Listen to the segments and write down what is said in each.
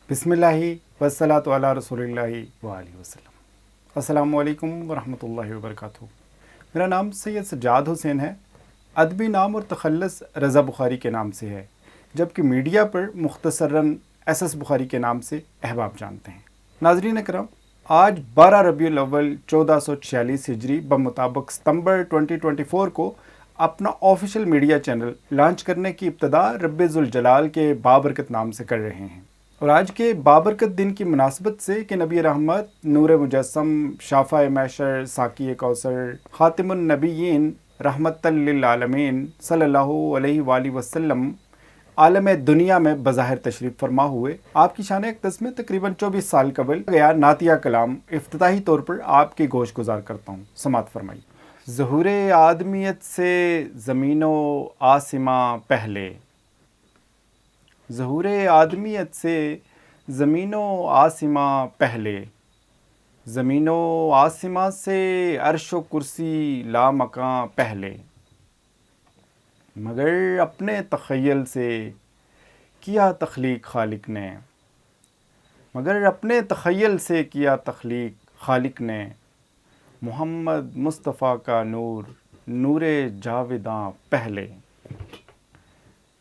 بسم اللہ والصلاۃ علی رسول اللہ وآلہ وسلم۔ السلام علیکم ورحمۃ اللہ وبرکاتہ۔ میرا نام سید سجاد حسین ہے۔ ادبی نام اور تخلص رضا بخاری کے نام سے ہے، جبکہ میڈیا پر مختصراً ایس ایس بخاری کے نام سے احباب جانتے ہیں۔ ناظرین اکرام، آج 12 ربیع الاول 1446 ہجری بمطابق ستمبر 2024 کو اپنا آفیشیل میڈیا چینل لانچ کرنے کی ابتدا رب ذوالجلال کے بابرکت نام سے کر رہے ہیں۔ اور آج کے بابرکت دن کی مناسبت سے کہ نبی رحمت، نور مجسم، شافع محشر، ساقی کوثر، خاتم النبیین، رحمت للعالمین صلی اللہ علیہ وآلہ وسلم عالم دنیا میں بظاہر تشریف فرما ہوئے، آپ کی شان اقدس میں تقریباً 24 سال قبل گیا نعتیہ کلام افتتاحی طور پر آپ کی گوش گزار کرتا ہوں۔ سماعت فرمائی۔ ظہور آدمیت سے زمین و آسماں پہلے، ظہور آدمیت سے زمین و آسماں پہلے، زمین و آسماں سے عرش و کرسی لامکاں پہلے، مگر اپنے تخیل سے کیا تخلیق خالق نے، مگر اپنے تخیل سے کیا تخلیق خالق نے، محمد مصطفیٰ کا نور، نور جاویداں پہلے،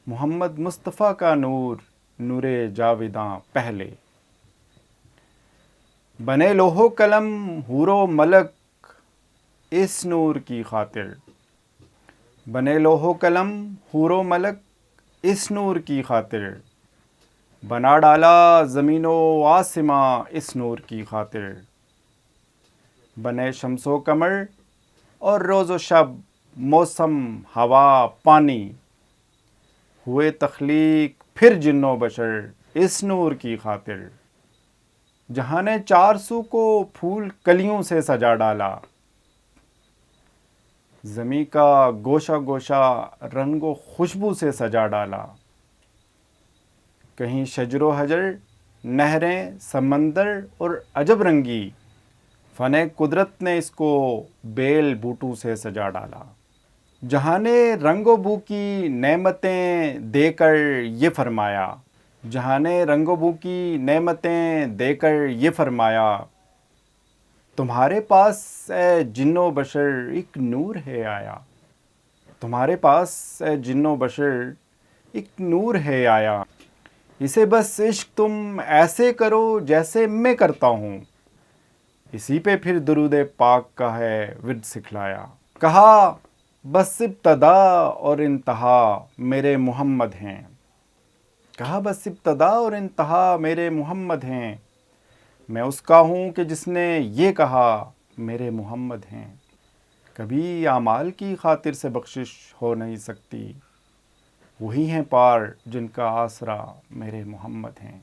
محمد مصطفیٰ کا نور، نور جاویداں پہلے، بنے لوح و قلم حور و ملک اس نور کی خاطر، بنے لوح و قلم حور و ملک اس نور کی خاطر، بنا ڈالا زمین و آسماں اس نور کی خاطر، بنے شمس و قمر اور روز و شب، موسم، ہوا، پانی، ہوئے تخلیق پھر جن و بشر اس نور کی خاطر، جہاں نے 400 کو پھول کلیوں سے سجا ڈالا، زمیں کا گوشہ گوشہ رنگ و خوشبو سے سجا ڈالا، کہیں شجر و حجر، نہریں، سمندر اور عجب رنگی فن قدرت نے اس کو بیل بوٹوں سے سجا ڈالا، جہاں نے رنگ و بو کی نعمتیں دے کر یہ فرمایا، جہاں نے رنگ و بو کی نعمتیں دے کر یہ فرمایا، تمہارے پاس اے جن و بشر ایک نور ہے آیا، تمہارے پاس اے جن و بشر ایک نور ہے آیا، اسے بس عشق تم ایسے کرو جیسے میں کرتا ہوں، اسی پہ پھر درود پاک کا ہے ورد سکھلایا، کہا بس ابتدا اور انتہا میرے محمد ہیں، کہا بس ابتدا اور انتہا میرے محمد ہیں، میں اس کا ہوں کہ جس نے یہ کہا میرے محمد ہیں، کبھی اعمال کی خاطر سے بخشش ہو نہیں سکتی، وہی ہیں پار جن کا آسرا میرے محمد ہیں،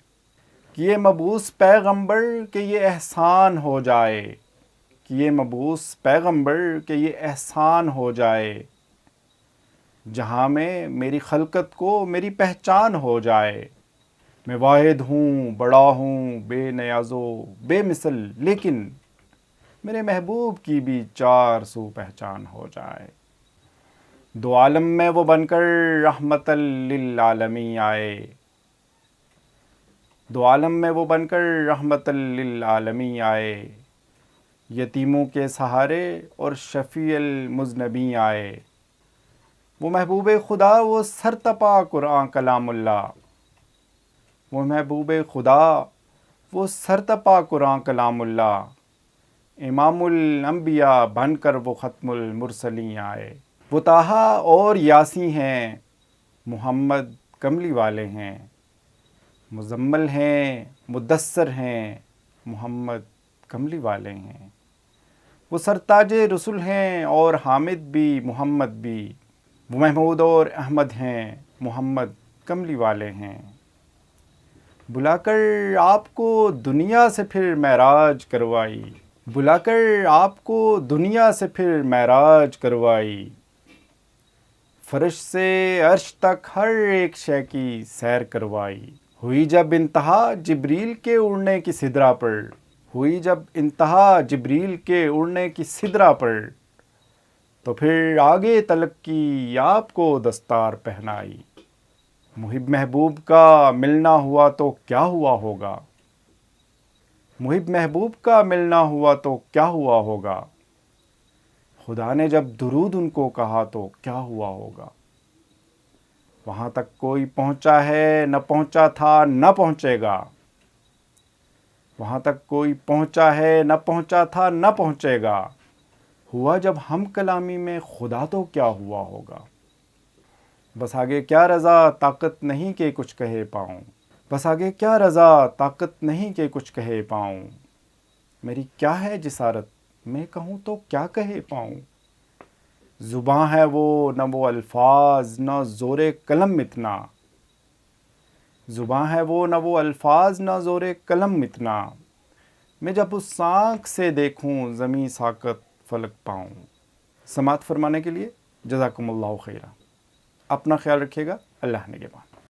کہ یہ مبعوث پیغمبر کہ یہ احسان ہو جائے، کہ یہ مبعوث پیغمبر کہ یہ احسان ہو جائے، جہاں میں میری خلقت کو میری پہچان ہو جائے، میں واحد ہوں، بڑا ہوں، بے نیاز و بے مثل، لیکن میرے محبوب کی بھی 400 پہچان ہو جائے، دو عالم میں وہ بن کر رحمت للعالمین آئے، دو عالم میں وہ بن کر رحمت للعالمین آئے، یتیموں کے سہارے اور شفیع المذنبین آئے، وہ محبوب خدا، وہ سرتپا قرآن کلام اللہ، وہ محبوب خدا، وہ سرتپا قرآن کلام اللہ، امام الانبیاء بن کر وہ ختم المرسلین آئے، وہ طٰہٰ اور یاسین ہیں، محمد کملی والے ہیں، مزمل ہیں، مدثر ہیں، محمد کملی والے ہیں، وہ سرتاج رسول ہیں اور حامد بھی، محمد بھی، وہ محمود اور احمد ہیں، محمد کملی والے ہیں، بلا کر آپ کو دنیا سے پھر معراج کروائی، بلا کر آپ کو دنیا سے پھر معراج کروائی، فرش سے عرش تک ہر ایک شے کی سیر کروائی، ہوئی جب انتہا جبریل کے اڑنے کی سدرہ پر، ہوئی جب انتہا جبریل کے اڑنے کی سدرہ پر، تو پھر آگے تلقی آپ کو دستار پہنائی، محب محبوب کا ملنا ہوا تو کیا ہوا ہوگا، محب محبوب کا ملنا ہوا تو کیا ہوا ہوگا، خدا نے جب درود ان کو کہا تو کیا ہوا ہوگا، وہاں تک کوئی پہنچا ہے نہ پہنچا تھا نہ پہنچے گا، وہاں تک کوئی پہنچا ہے نہ پہنچا تھا نہ پہنچے گا، ہوا جب ہم کلامی میں خدا تو کیا ہوا ہوگا، بس آگے کیا رضا طاقت نہیں کہ کچھ کہے پاؤں، بس آگے کیا رضا طاقت نہیں کہ کچھ کہے پاؤں، میری کیا ہے جسارت میں کہوں تو کیا کہے پاؤں، زباں ہے وہ نہ وہ الفاظ نہ زور قلم اتنا، زباں ہے وہ نہ وہ الفاظ نہ زور قلم اتنا، میں جب اس آنکھ سے دیکھوں زمیں ساکت فلک پاؤں۔ سماعت فرمانے کے لیے جزاکم اللہ خیرہ۔ اپنا خیال رکھیے گا، اللہ نگہبان۔